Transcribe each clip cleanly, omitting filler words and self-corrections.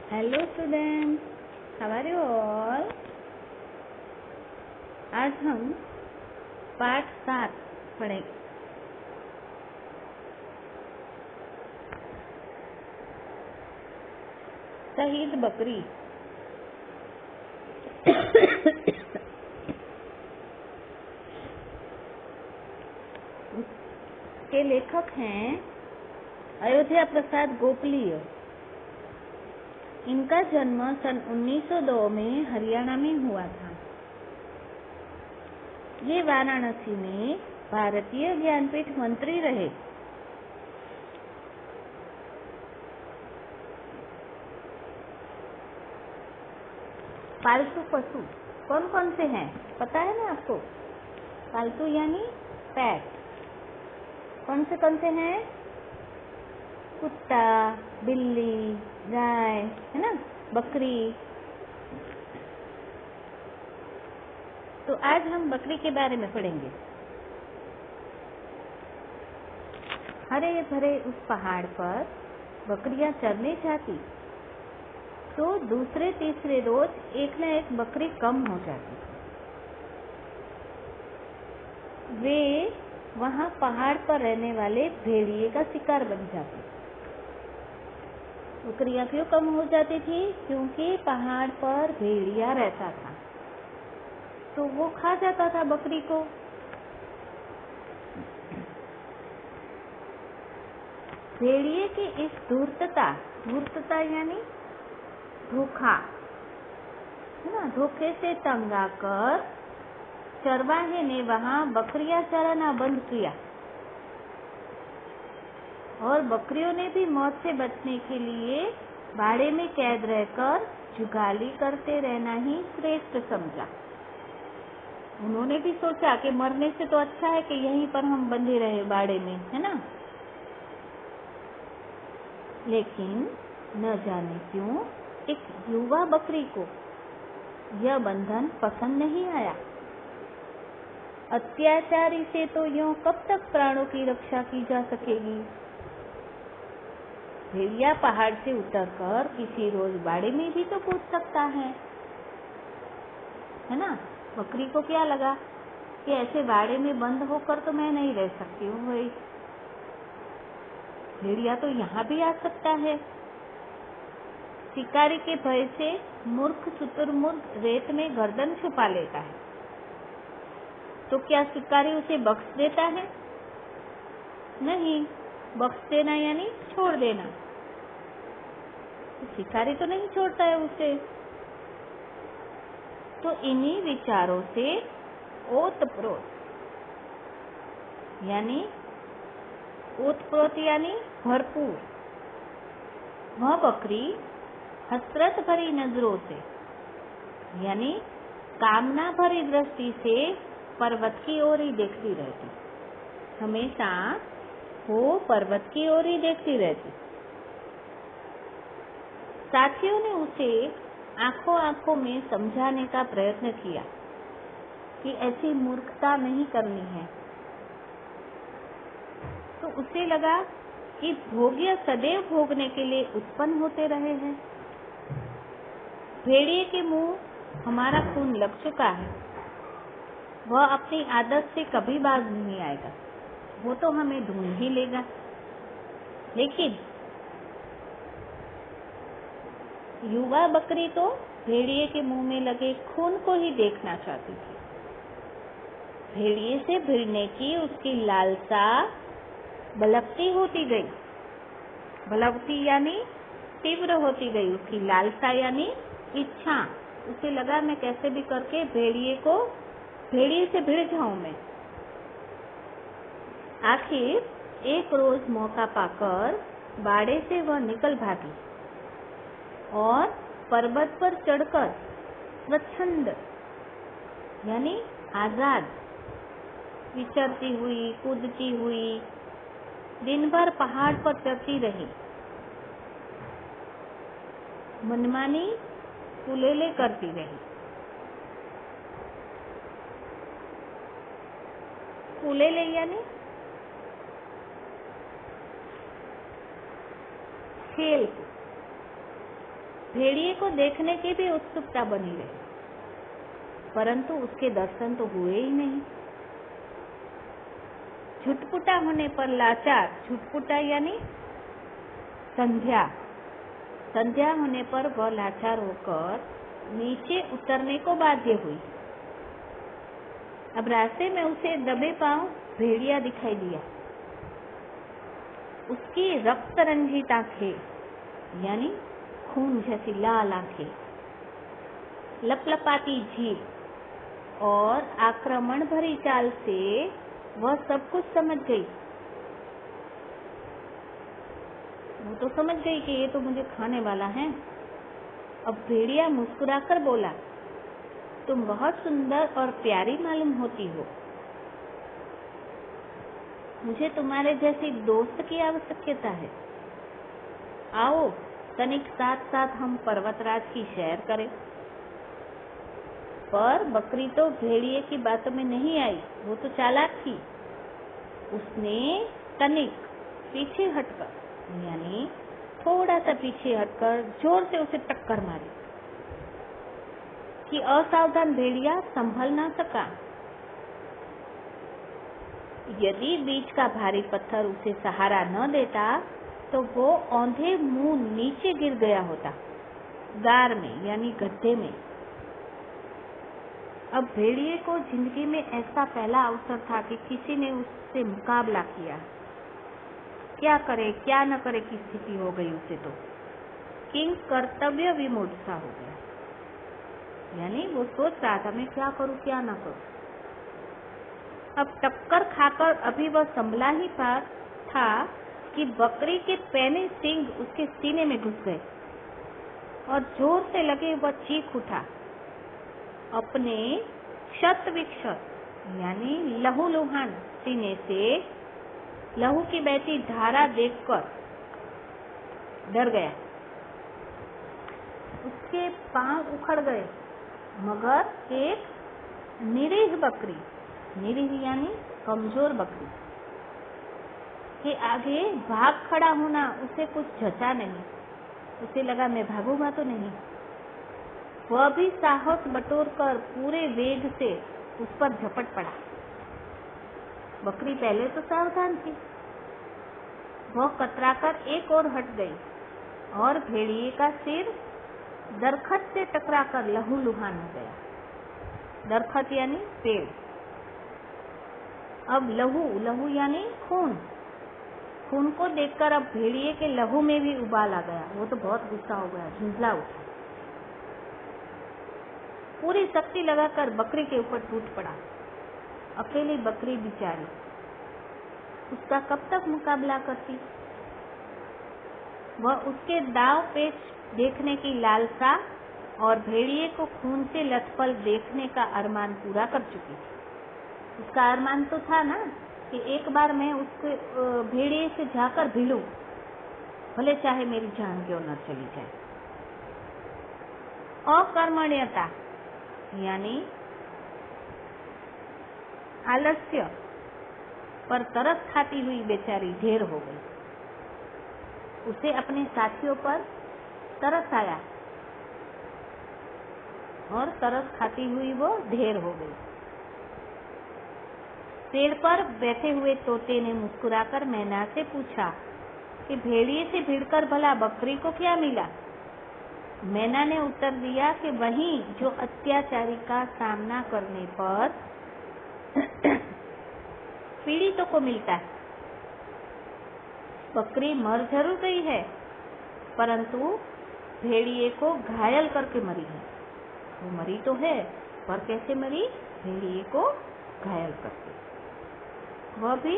Hello students, how are you all. आज हम पाठ 7 पढ़ेंगे। शहीद बकरी। के लेखक हैं अयोध्या प्रसाद गोखलीय। इनका जन्म सन 1902 में हरियाणा में हुआ था। ये वाराणसी में भारतीय ज्ञानपीठ मंत्री रहे। पालतू पशु कौन कौन से हैं पता है ना आपको? पालतू यानी पेट। कौन से हैं? कुत्ता, बिल्ली, गाय, है ना, बकरी। तो आज हम बकरी के बारे में पढ़ेंगे। हरे भरे उस पहाड़ पर बकरियां चरने जाती तो दूसरे तीसरे रोज एक न एक बकरी कम हो जाती। वे वहां पहाड़ पर रहने वाले भेड़िए का शिकार बन जाते। बकरियां क्यों कम हो जाती थी? क्योंकि पहाड़ पर भेड़िया रहता था तो वो खा जाता था बकरी को। भेड़िए की इस धूर्तता यानी धोखा, है ना, धोखे से तंग आकर चरवाहे ने वहां बकरियां चराना बंद किया और बकरियों ने भी मौत से बचने के लिए बाड़े में कैद रहकर जुगाली करते रहना ही श्रेष्ठ समझा। उन्होंने भी सोचा कि मरने से तो अच्छा है कि यहीं पर हम बंधे रहे बाड़े में, है ना। लेकिन न जाने क्यों एक युवा बकरी को यह बंधन पसंद नहीं आया। अत्याचारी से तो यूं कब तक प्राणों की रक्षा की जा सकेगी। भेड़िया पहाड़ से उतरकर किसी रोज बाड़े में भी तो कूद सकता है ना। बकरी को क्या लगा कि ऐसे बाड़े में बंद होकर तो मैं नहीं रह सकती हूँ भाई, भेड़िया तो यहाँ भी आ सकता है। शिकारी के भय से मूर्ख शुतुरमुर्ग रेत में गर्दन छुपा लेता है तो क्या शिकारी उसे बख्श देता है? नहीं। बख्श देना यानी छोड़ देना। तो शिकारी तो नहीं छोड़ता है उसे। तो इन्हीं विचारों से ओतप्रोत यानी भरपूर वह बकरी हसरत भरी नजरों से यानी कामना भरी दृष्टि से पर्वत की ओर ही देखती रहती। हमेशा वो पर्वत की ओर ही देखती रहती। साथियों ने उसे आंखों आंखों में समझाने का प्रयत्न किया कि ऐसी मूर्खता नहीं करनी है। तो उसे लगा कि भोग्य सदैव भोगने के लिए उत्पन्न होते रहे हैं। भेड़िए के मुंह हमारा खून लग चुका है, वह अपनी आदत से कभी बाज नहीं आएगा, वो तो हमें ढूंढ ही लेगा। लेकिन युवा बकरी तो भेड़िए के मुंह में लगे खून को ही देखना चाहती थी। भेड़िए से भिड़ने की उसकी लालसा बलवती होती गई। बलवती यानी तीव्र होती गई उसकी लालसा यानी इच्छा। उसे लगा मैं कैसे भी करके भेड़िए से भिड़ जाऊं मैं। आखिर एक रोज मौका पाकर बाड़े से वह निकल भागी और पर्वत पर चढ़कर स्वच्छंद यानी आजाद विचरती हुई कूदती हुई दिन भर पहाड़ पर चढ़ती रही। मनमानी कुलेले करती रही। कुलेले यानी खेल। भेड़िए को देखने की भी उत्सुकता बनी रही, परंतु उसके दर्शन तो हुए ही नहीं। छुटपुटा होने पर लाचार, छुटपुटा यानी संध्या, संध्या होने पर वह लाचार होकर नीचे उतरने को बाध्य हुई। अब रास्ते में उसे दबे पांव भेड़िया दिखाई दिया। उसकी रक्त रंजित आंखें यानी खून जैसी लाल आंखें, लपलपाती जीभ और आक्रमण भरी चाल से वह सब कुछ समझ गई। वो तो समझ गई कि ये तो मुझे खाने वाला है। अब भेड़िया मुस्कुराकर बोला, तुम बहुत सुंदर और प्यारी मालूम होती हो। मुझे तुम्हारे जैसी दोस्त की आवश्यकता है। आओ तनिक साथ साथ हम पर्वतराज की सैर करें। पर बकरी तो भेड़िए की बातों में नहीं आई। वो तो चालाक थी। उसने तनिक पीछे हटकर यानी थोड़ा सा पीछे हटकर जोर से उसे टक्कर मारी कि असावधान भेड़िया संभल ना सका। यदि बीच का भारी पत्थर उसे सहारा न देता तो वो औंधे मुंह नीचे गिर गया होता, गार में यानी गड्ढे में। अब भेड़िए को जिंदगी में ऐसा पहला अवसर था कि किसी ने उससे मुकाबला किया। क्या करे क्या न करे की स्थिति हो गई उसे तो। किंग कर्तव्य विमूढ़ सा हो गया, यानी वो सोच रहा था मैं क्या करूं क्या न करूं। अब टक्कर खाकर अभी वह संभला ही था कि बकरी के पैने सींग उसके सीने में घुस गए और जोर से लगे वह चीख उठा। अपने क्षत विक्षत यानी लहूलुहान सीने से लहू की बहती धारा देखकर डर गया। उसके पांव उखड़ गए, मगर एक निरीह बकरी, निरीह यानी कमजोर बकरी के आगे भाग खड़ा होना उसे कुछ जचा नहीं। उसे लगा मैं भागूंगा तो नहीं। वह भी साहस बटोरकर पूरे वेग से उस पर झपट पड़ा। बकरी पहले तो सावधान थी। वह कतराकर एक ओर हट गई और भेड़िए का सिर दरखत से टकराकर लहूलुहान हो गया। दरखत यानी पेड़। अब लहू यानी खून। खून को देखकर अब भेड़िए के लहू में भी उबाल आ गया। वो तो बहुत गुस्सा हो गया, झुंझला उठा। पूरी शक्ति लगाकर बकरी के ऊपर टूट पड़ा। अकेली बकरी बेचारी, उसका कब तक मुकाबला करती। वह उसके दाव पेच देखने की लालसा और भेड़िए को खून से लथपथ देखने का अरमान पूरा कर चुकी थी। उसका अरमान तो था ना कि एक बार मैं उसके भेड़िए से जाकर भिड़ूं, भले चाहे मेरी जान क्यों न चली जाए। अकर्मण्यता यानी आलस्य पर तरस खाती हुई बेचारी ढेर हो गई। उसे अपने साथियों पर तरस आया और तरस खाती हुई वो ढेर हो गई। पेड़ पर बैठे हुए तोते ने मुस्कुराकर मैना से पूछा कि भेड़िए से भिड़कर भला बकरी को क्या मिला। मैना ने उत्तर दिया कि वही जो अत्याचारी का सामना करने पर पीड़ितों को मिलता है। बकरी मर जरूर गई है, परंतु भेड़िए को घायल करके मरी है। वो मरी तो है, पर कैसे मरी? भेड़िए को घायल करके। वह भी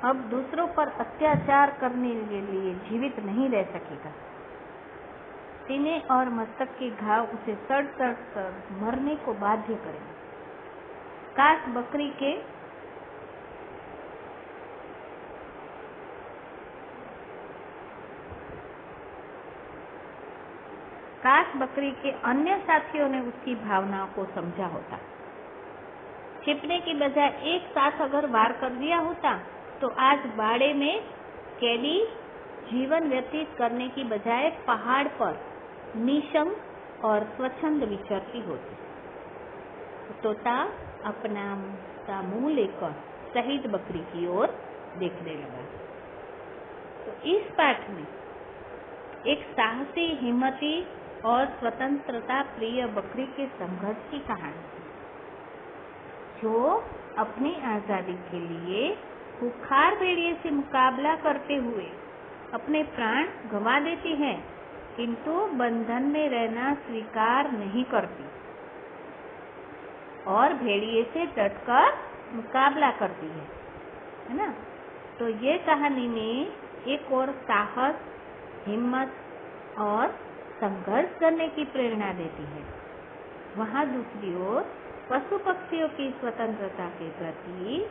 अब दूसरों पर अत्याचार करने के लिए जीवित नहीं रह सकेगा। सीने और मस्तक के घाव उसे सड़ सड़ कर मरने को बाध्य करेंगे। काश बकरी के अन्य साथियों ने उसकी भावनाओं को समझा होता। छिपने की बजाय एक साथ अगर वार कर दिया होता तो आज बाड़े में कैदी जीवन व्यतीत करने की बजाय पहाड़ पर निशंक और स्वच्छंद विचरती होती। तोता अपना मुंह लेकर शहीद बकरी की ओर देखने लगा। तो इस पाठ में एक साहसी, हिम्मती और स्वतंत्रता प्रिय बकरी के संघर्ष की कहानी है, जो अपनी आजादी के लिए खूंखार भेड़िए से मुकाबला करते हुए अपने प्राण गंवा देती है, किंतु बंधन में रहना स्वीकार नहीं करती और भेड़िए से डटकर मुकाबला करती है ना। तो ये कहानी में एक और साहस, हिम्मत और संघर्ष करने की प्रेरणा देती है। वहाँ दूसरी ओर पशु पक्षियों की स्वतंत्रता के प्रति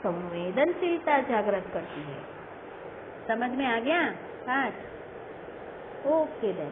संवेदनशीलता जागृत करती है। समझ में आ गया पाठ? Okay then.